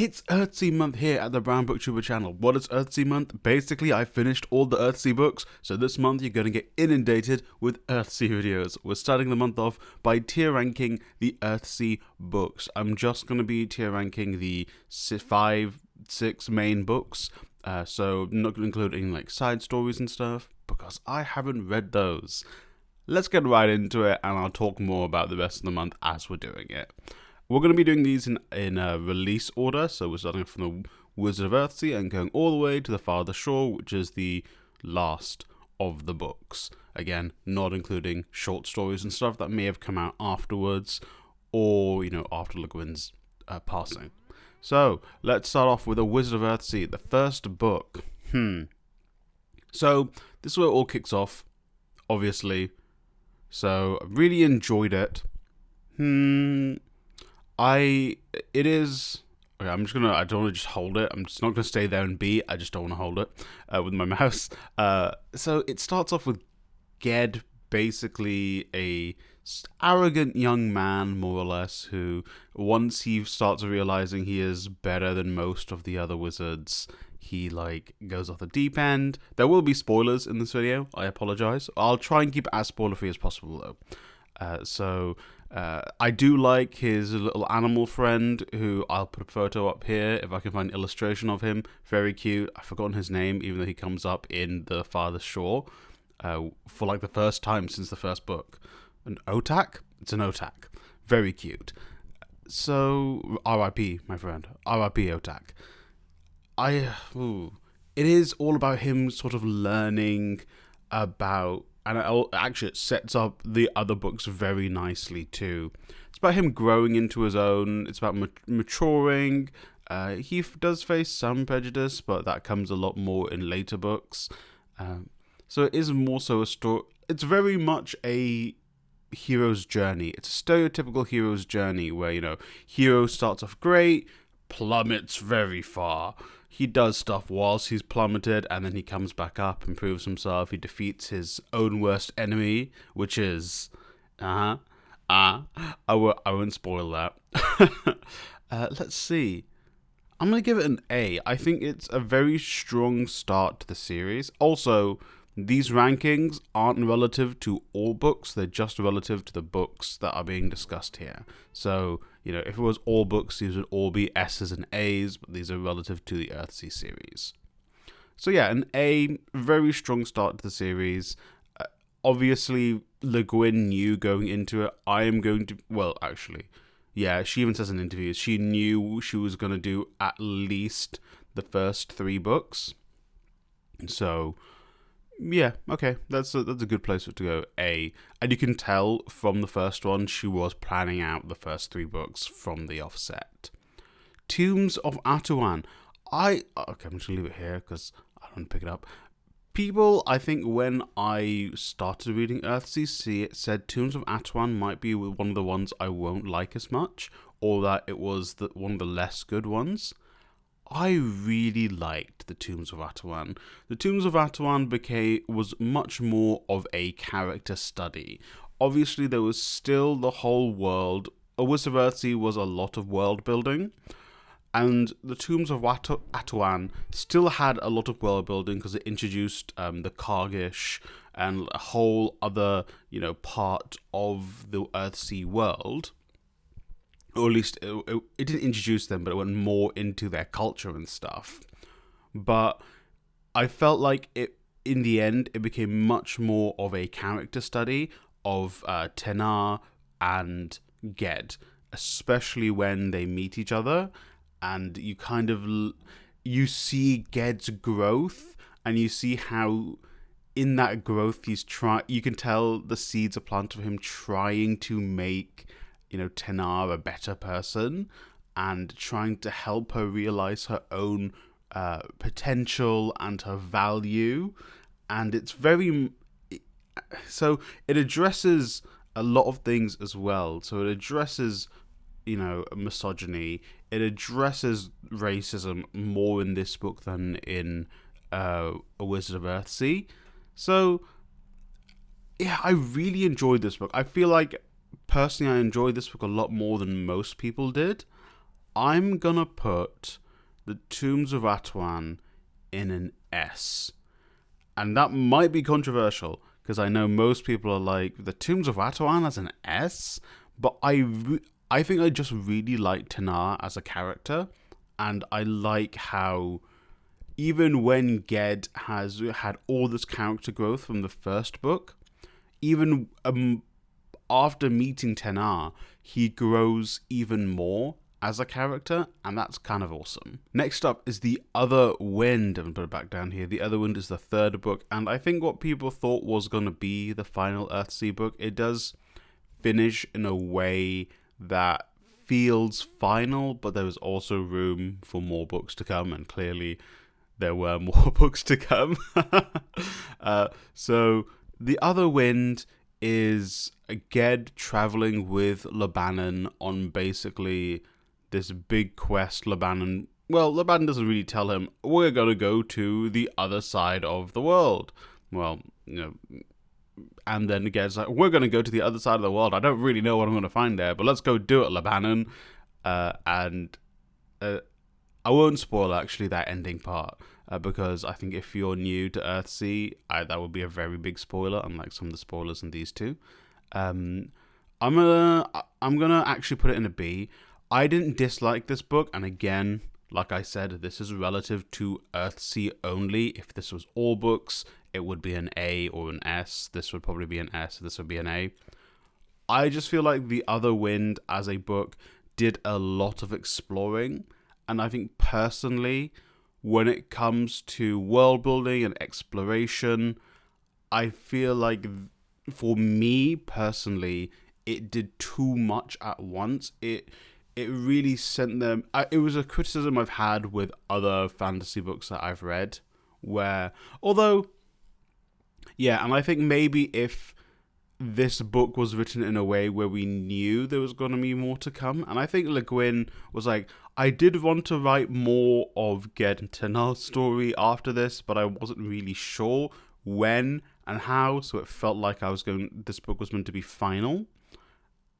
It's Earthsea month here at the Brown Booktuber channel. What is Earthsea month? Basically, I finished all the Earthsea books, so this month you're going to get inundated with Earthsea videos. We're starting the month off by tier ranking the Earthsea books. I'm just going to be tier ranking the 5-6 main books, so not including like side stories and stuff, because I haven't read those. Let's get right into it, and I'll talk more about the rest of the month as we're doing it. We're going to be doing these in a release order, so we're starting from the Wizard of Earthsea and going all the way to the Farthest Shore, which is the last of the books. Again, not including short stories and stuff that may have come out afterwards, or, after Le Guin's passing. So, let's start off with the Wizard of Earthsea, the first book. So, this is where it all kicks off, obviously. So, I really enjoyed it. I don't want to just hold it. I'm just not going to stay there and be. I just don't want to hold it with my mouse. So it starts off with Ged, basically a arrogant young man, more or less, who once he starts realizing he is better than most of the other wizards, he goes off the deep end. There will be spoilers in this video. I apologize. I'll try and keep it as spoiler-free as possible, though. I do like his little animal friend, who I'll put a photo up here if I can find an illustration of him. Very cute. I've forgotten his name, even though he comes up in the Farthest Shore for the first time since the first book. An Otak? It's an Otak. Very cute. So, R.I.P., my friend. R.I.P. Otak. It is all about him sort of learning about... And it sets up the other books very nicely too. It's about him growing into his own. It's about maturing. He does face some prejudice, but that comes a lot more in later books. So it is more so a story. It's very much a hero's journey. It's a stereotypical hero's journey where, hero starts off great, plummets very far. He does stuff whilst he's plummeted, and then he comes back up and proves himself. He defeats his own worst enemy, which is... I won't spoil that. Let's see. I'm going to give it an A. I think it's a very strong start to the series. Also, these rankings aren't relative to all books. They're just relative to the books that are being discussed here. So... if it was all books, these would all be S's and A's, but these are relative to the Earthsea series. So yeah, an A, very strong start to the series. Obviously, Le Guin knew going into it, she even says in interviews, she knew she was going to do at least the first 3 books. So... yeah, okay, that's a good place for it to go, A. And you can tell from the first one, she was planning out the first 3 books from the offset. Tombs of Atuan. I'm just going to leave it here because I don't want to pick it up. People, I think when I started reading Earthsea, said Tombs of Atuan might be one of the ones I won't like as much, or that it was one of the less good ones. I really liked the Tombs of Atuan. The Tombs of Atuan was much more of a character study. Obviously, there was still the whole world. A Wizard of Earthsea was a lot of world building, and the Tombs of Atuan still had a lot of world building because it introduced the Kargish and a whole other, part of the Earthsea world. Or at least it didn't introduce them, but it went more into their culture and stuff. But I felt like in the end, it became much more of a character study of Tenar and Ged, especially when they meet each other, and you see Ged's growth, and you see how in that growth you can tell the seeds are planted for him trying to make Tenar a better person and trying to help her realize her own potential and her value. And it's so it addresses a lot of things as well. So it addresses, misogyny. It addresses racism more in this book than in A Wizard of Earthsea. So, yeah, I really enjoyed this book. I feel like personally, I enjoyed this book a lot more than most people did. I'm gonna put the Tombs of Atuan in an S. And that might be controversial, because I know most people are like, the Tombs of Atuan as an S? But I think I just really like Tanar as a character, and I like how even when Ged has had all this character growth from the first book, even after meeting Tanar, he grows even more as a character, and that's kind of awesome. Next up is The Other Wind. I'm going to put it back down here. The Other Wind is the third book, and I think what people thought was going to be the final Earthsea book, it does finish in a way that feels final, but there was also room for more books to come, and clearly there were more books to come. So The Other Wind is Ged traveling with Labanan on basically this big quest. Labanan doesn't really tell him, we're going to go to the other side of the world. Well, and then Ged's like, we're going to go to the other side of the world. I don't really know what I'm going to find there, but let's go do it, Labanan. And I won't spoil actually that ending part, because I think if you're new to Earthsea, that would be a very big spoiler, unlike some of the spoilers in these two. I'm gonna actually put it in a B. I didn't dislike this book, and again, like I said, this is relative to Earthsea only. If this was all books, it would be an A or an S. This would probably be an S. This would be an A. I just feel like The Other Wind as a book did a lot of exploring, and I think personally, when it comes to world building and exploration, I feel like for me personally, it did too much at once. It really sent them... it was a criticism I've had with other fantasy books that I've read, where, although, yeah, and I think maybe if this book was written in a way where we knew there was going to be more to come, and I think Le Guin was like, I did want to write more of Ged and Tanar's story after this, but I wasn't really sure when and how, so it felt like this book was meant to be final.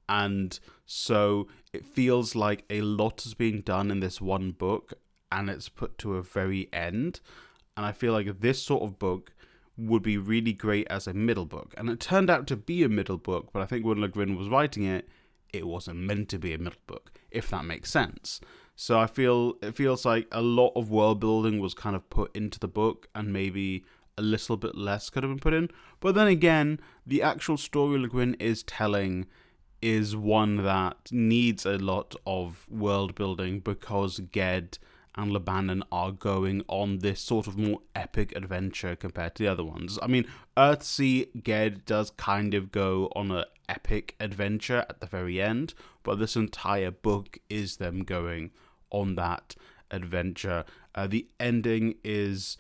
And so it feels like a lot is being done in this one book, and it's put to a very end. And I feel like this sort of book would be really great as a middle book. And it turned out to be a middle book, but I think when Le Guin was writing it, it wasn't meant to be a middle book, if that makes sense. So it feels like a lot of world building was kind of put into the book, and maybe a little bit less could have been put in. But then again, the actual story Le Guin is telling is one that needs a lot of world building, because Ged and Labanan are going on this sort of more epic adventure compared to the other ones. I mean, Earthsea, Ged does kind of go on an epic adventure at the very end, but this entire book is them going on that adventure. The ending is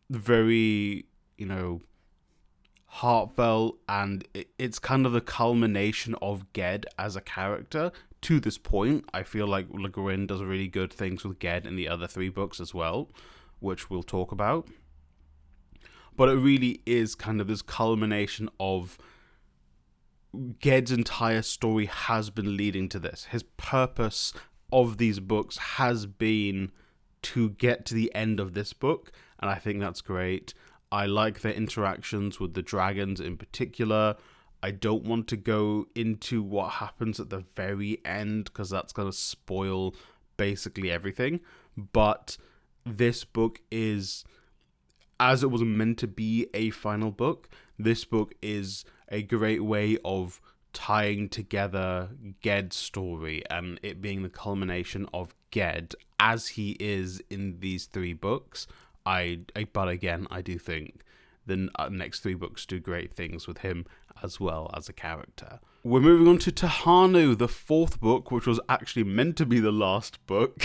very, heartfelt, and it's kind of the culmination of Ged as a character to this point. I feel like Le Guin does really good things with Ged in the other three books as well, which we'll talk about. But it really is kind of this culmination of Ged's entire story has been leading to this. His purpose of these books has been to get to the end of this book, and I think that's great. I like the interactions with the dragons in particular. I don't want to go into what happens at the very end, because that's going to spoil basically everything. But this book is, as it was meant to be a final book, this book is a great way of tying together Ged's story, and it being the culmination of Ged as he is in these three books. But again, I do think the next three books do great things with him as well as a character. We're moving on to Tahanu, the fourth book, which was actually meant to be the last book.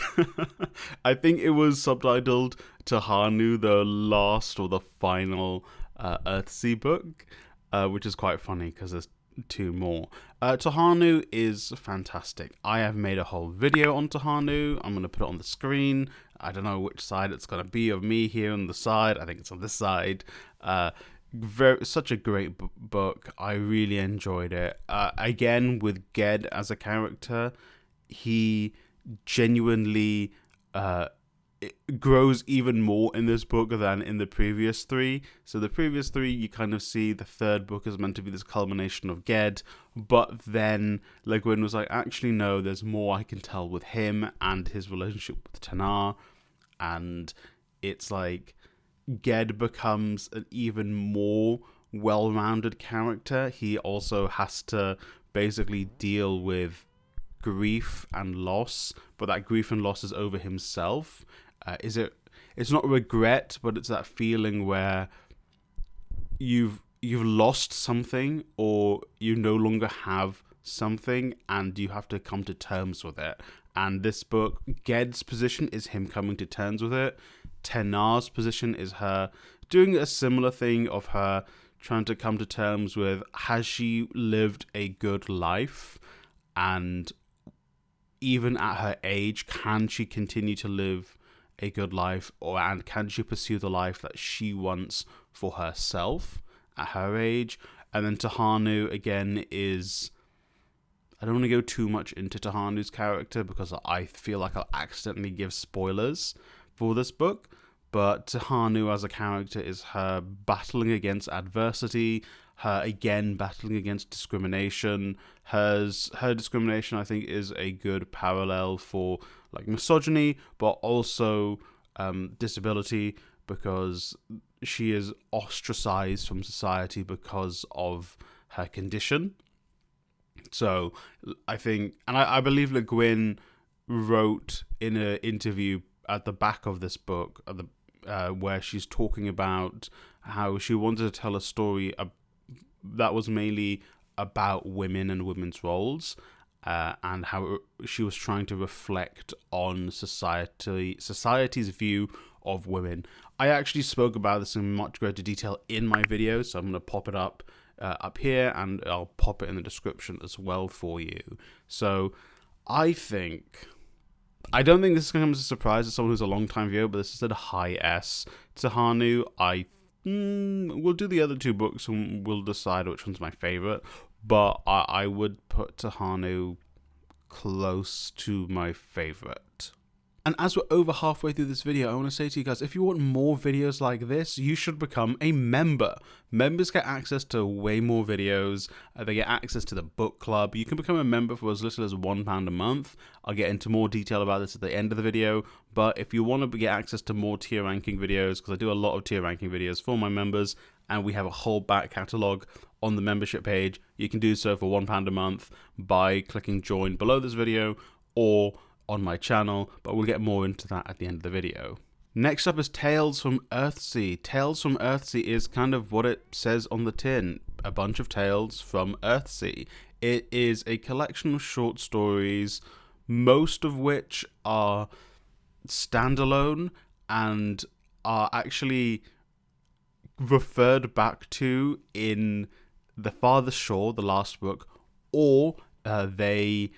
I think it was subtitled Tahanu, the last or the final Earthsea book, which is quite funny because there's two more. Tahanu is fantastic. I have made a whole video on Tahanu. I'm going to put it on the screen. I don't know which side it's going to be of me here on the side. I think it's on this side. Such a great book. I really enjoyed it. Again, with Ged as a character, he genuinely it grows even more in this book than in the previous three. So the previous three, you kind of see the third book is meant to be this culmination of Ged, but then Le Guin was like, actually no, there's more I can tell with him and his relationship with Tanar, and it's like Ged becomes an even more well-rounded character. He also has to basically deal with grief and loss, but that grief and loss is over himself. It's not regret, but it's that feeling where you've lost something, or you no longer have something, and you have to come to terms with it. And this book, Ged's position is him coming to terms with it. Tenar's position is her doing a similar thing of her trying to come to terms with, has she lived a good life? And even at her age, can she continue to live a good life, and can she pursue the life that she wants for herself at her age? And then Tahanu, again, is... I don't want to go too much into Tahanu's character because I feel like I'll accidentally give spoilers for this book, but Tahanu as a character is her battling against adversity, her again battling against discrimination. Her discrimination, I think, is a good parallel for like misogyny, but also disability, because she is ostracized from society because of her condition. So I think, and I believe Le Guin wrote in an interview at the back of this book, where she's talking about how she wanted to tell a story that was mainly about women and women's roles, and how she was trying to reflect on society's view of women. I actually spoke about this in much greater detail in my video, so I'm going to pop it up here, and I'll pop it in the description as well for you. So I don't think this is going to come as a surprise to someone who's a long-time viewer, but this is a high S. Tahanu, we'll do the other two books and we'll decide which one's my favourite, but I would put Tahanu close to my favourite. And as we're over halfway through this video, I want to say to you guys, if you want more videos like this, you should become a member. Members get access to way more videos. They get access to the book club. You can become a member for as little as £1 a month. I'll get into more detail about this at the end of the video. But if you want to get access to more tier ranking videos, because I do a lot of tier ranking videos for my members, and we have a whole back catalogue on the membership page, you can do so for £1 a month by clicking join below this video, or on my channel, but we'll get more into that at the end of the video. Next up is Tales from Earthsea. Tales from Earthsea is kind of what it says on the tin, a bunch of tales from Earthsea. It is a collection of short stories, most of which are standalone and are actually referred back to in The Farthest Shore, the last book, or they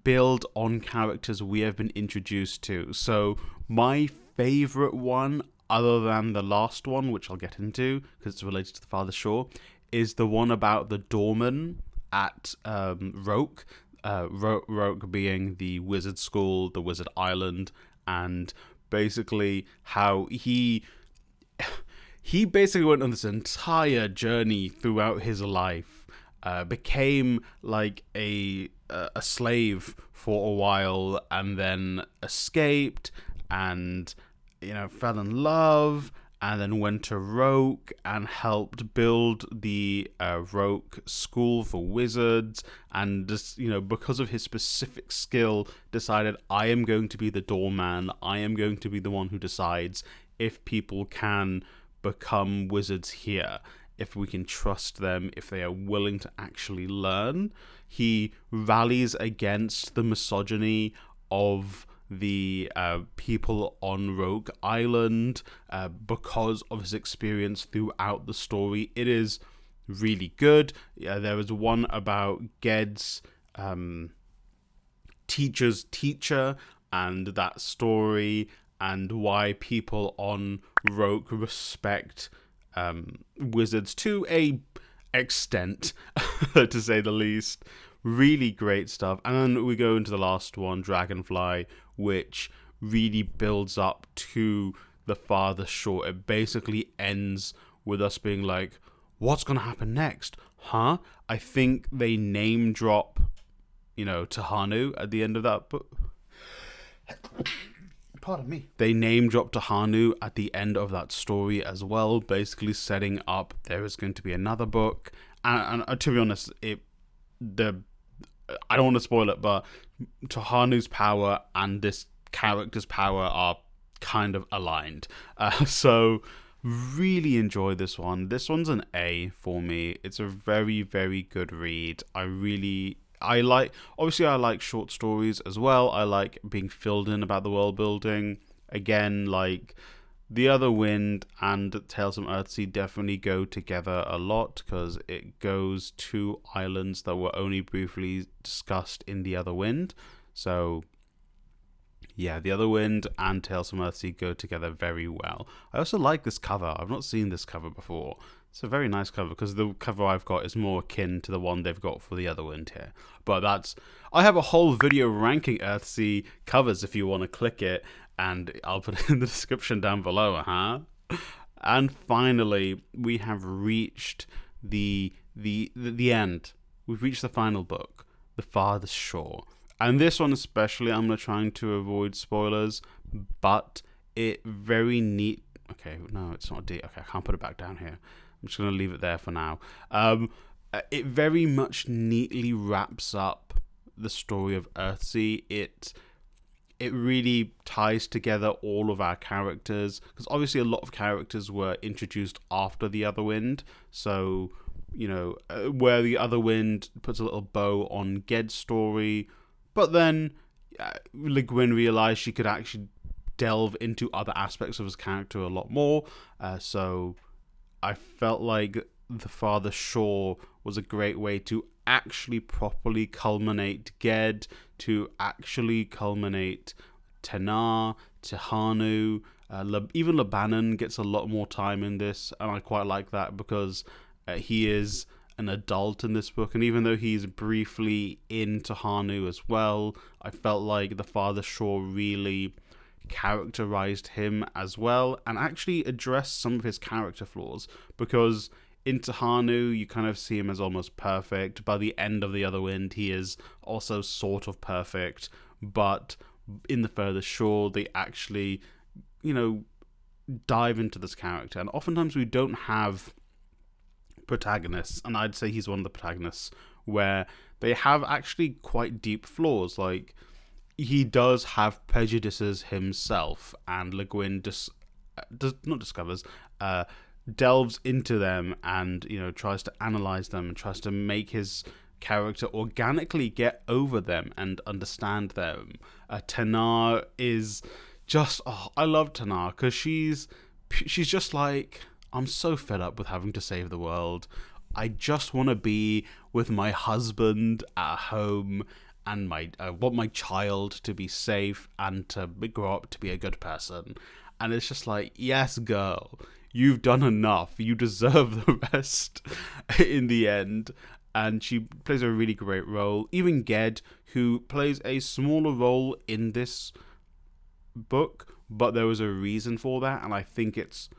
build on characters we have been introduced to. So my favorite one, other than the last one, which I'll get into because it's related to The Farthest Shore, is the one about the doorman at Roke. Roke being the wizard school, the wizard island, and basically how he basically went on this entire journey throughout his life, became like a slave for a while, and then escaped, and fell in love, and then went to Roke and helped build the Roke School for Wizards, and just because of his specific skill, decided, I am going to be the doorman. I am going to be the one who decides if people can become wizards here, if we can trust them, if they are willing to actually learn. He rallies against the misogyny of the people on Rogue Island because of his experience throughout the story. It is really good. There was one about Ged's teacher's teacher, and that story, and why people on Rogue respect wizards to a extent, to say the least. really great stuff. And then we go into the last one, Dragonfly, which really builds up to the farthest shore. It basically ends with us being like, what's going to happen next? Huh? I think they name drop, Tahanu at the end of that book. Pardon me. They name drop Tahanu at the end of that story as well, basically setting up there is going to be another book. And to be honest, I don't want to spoil it, but Tahanu's power and this character's power are kind of aligned. So really enjoy this one. This one's an A for me. It's a very, very good read. I like short stories as well. I like being filled in about the world building. Again, like The Other Wind and Tales from Earthsea definitely go together a lot because it goes to islands that were only briefly discussed in The Other Wind. So yeah, The Other Wind and Tales from Earthsea go together very well. I also like this cover. I've not seen this cover before. It's a very nice cover because the cover I've got is more akin to the one they've got for The Other Wind here. But I have a whole video ranking Earthsea covers if you want to click it, and I'll put it in the description down below, huh? And finally, we have reached the end. We've reached the final book, The Farthest Shore. And this one especially, I'm trying to avoid spoilers, but it very neat. Okay, no, it's not deep. Okay, I can't put it back down here. I'm just going to leave it there for now. It very much neatly wraps up the story of Earthsea. It really ties together all of our characters, because obviously a lot of characters were introduced after The Other Wind. So, where The Other Wind puts a little bow on Ged's story, but then Le Guin realized she could actually delve into other aspects of his character a lot more. So I felt like The Farthest Shore was a great way to actually properly culminate Ged, to actually culminate Tenar, Tahanu. Even Lebanon gets a lot more time in this, and I quite like that because he is an adult in this book, and even though he's briefly in Tahanu as well, I felt like The Farthest Shore really characterized him as well and actually addressed some of his character flaws, because in Tahanu you kind of see him as almost perfect. By the end of The Other Wind he is also sort of perfect, but in The Furthest Shore they actually dive into this character, and oftentimes we don't have protagonists, and I'd say he's one of the protagonists, where they have actually quite deep flaws. Like, he does have prejudices himself, and Le Guin delves into them and tries to analyze them and tries to make his character organically get over them and understand them. Tenar is just I love Tenar because she's just like, I'm so fed up with having to save the world. I just want to be with my husband at home, and I want my child to be safe and to grow up to be a good person. And it's just like, yes, girl, you've done enough. You deserve the rest in the end. And she plays a really great role. Even Ged, who plays a smaller role in this book, but there was a reason for that, and I think it's,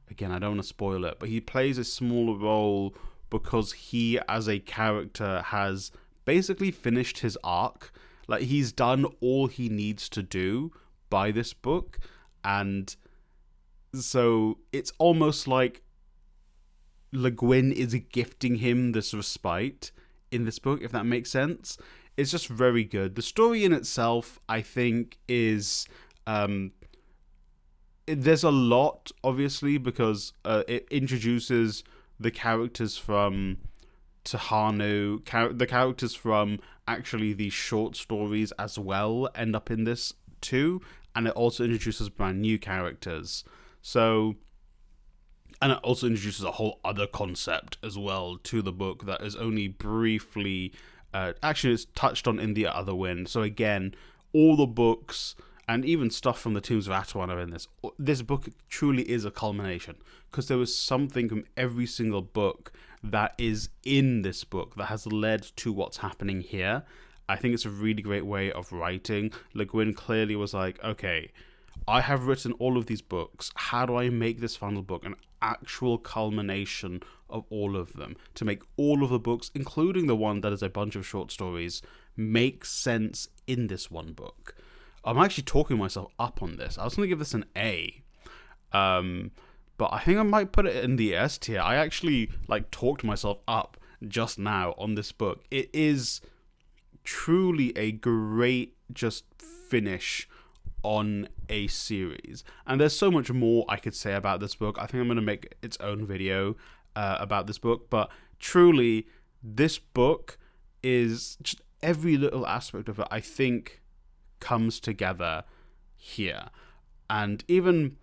again, I don't want to spoil it, but he plays a smaller role because he, as a character, has basically finished his arc. Like, he's done all he needs to do by this book, and so it's almost like Le Guin is gifting him this respite in this book, if that makes sense. It's just very good. The story in itself, I think, is there's a lot, obviously, because it introduces the characters from Tahanu, the characters from actually these short stories as well end up in this too, and it also introduces brand new characters. So, and it also introduces a whole other concept as well to the book that is only briefly, actually it's touched on in The Other Wind. So again, all the books and even stuff from the Tombs of Atuan are in this. This book truly is a culmination, because there was something from every single book that is in this book that has led to what's happening here. I think it's a really great way of writing. Le Guin clearly was like, okay, I have written all of these books. How do I make this final book an actual culmination of all of them, to make all of the books, including the one that is a bunch of short stories, make sense in this one book? I'm actually talking myself up on this. I was going to give this an A, but I think I might put it in the S tier. I actually talked myself up just now on this book. It is truly a great just finish on a series, and there's so much more I could say about this book. I think I'm going to make its own video about this book, but truly this book is just every little aspect of it, I think, comes together here. And even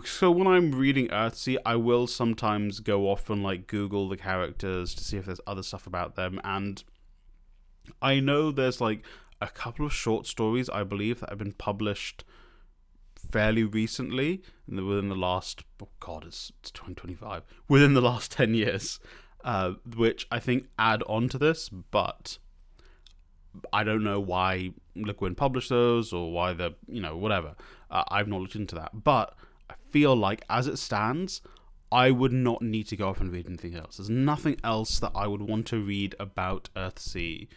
so, when I'm reading Earthsea, I will sometimes go off and Google the characters to see if there's other stuff about them, and I know there's a couple of short stories, I believe, that have been published fairly recently, within the last, it's 2025, within the last 10 years, which I think add on to this, but I don't know why Le Guin published those, or why whatever. I've not looked into that, but I feel like, as it stands, I would not need to go off and read anything else. There's nothing else that I would want to read about Earthsea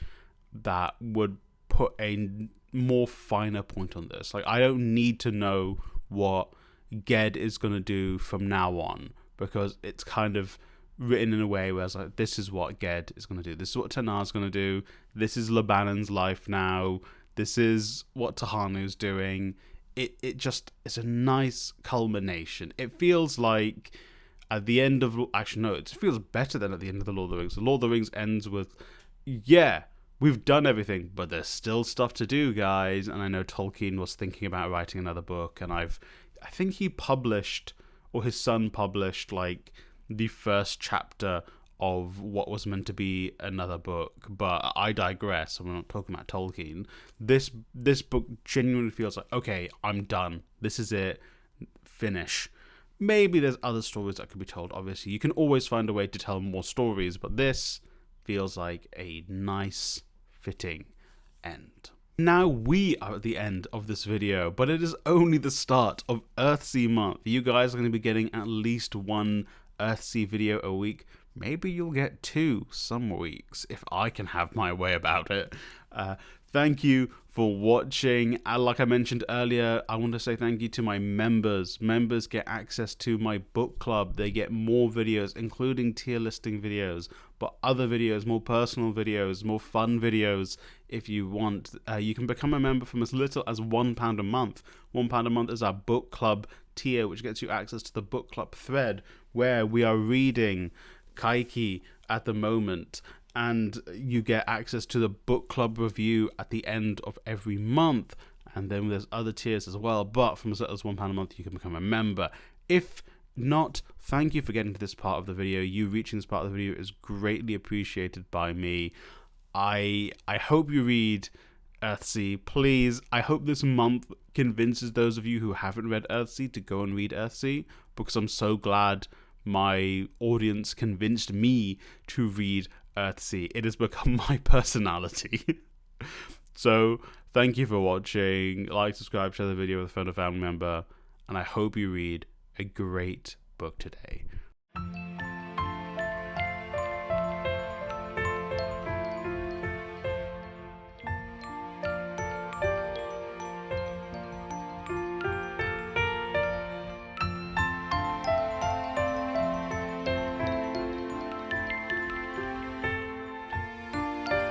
that would put a more finer point on this. I don't need to know what Ged is going to do from now on, because it's kind of written in a way where it's this is what Ged is going to do. This is what Tanar's going to do. This is Labanon's life now. This is what Tahanu's doing. It just is a nice culmination. It feels like at the end of... Actually, no, it feels better than at the end of The Lord of the Rings. The Lord of the Rings ends with, yeah, we've done everything, but there's still stuff to do, guys. And I know Tolkien was thinking about writing another book, and I think he published, or his son published, the first chapter of what was meant to be another book. But I digress. I'm not talking about Tolkien. This book genuinely feels like, okay, I'm done. This is it. Finish. Maybe there's other stories that could be told. Obviously, you can always find a way to tell more stories, but this feels like a nice, fitting end. Now we are at the end of this video, but it is only the start of Earthsea month. You guys are going to be getting at least one Earthsea video a week. Maybe you'll get 2 some weeks, if I can have my way about it. Thank you for watching. Like I mentioned earlier, I want to say thank you to my members. Members get access to my book club. They get more videos, including tier listing videos, but other videos, more personal videos, more fun videos if you want. You can become a member from as little as £1 a month. £1 a month is our book club tier, which gets you access to the book club thread, where we are reading Kaiki at the moment, and you get access to the book club review at the end of every month. And then there's other tiers as well, but from as little as £1 a month you can become a member. If not, thank you for getting to this part of the video. You reaching this part of the video is greatly appreciated by me. I hope you read Earthsea. Please, I hope this month convinces those of you who haven't read Earthsea to go and read Earthsea, because I'm so glad my audience convinced me to read Earthsea. It has become my personality. So thank you for watching. Like, subscribe, share the video with a friend or family member, and I hope you read a great book today.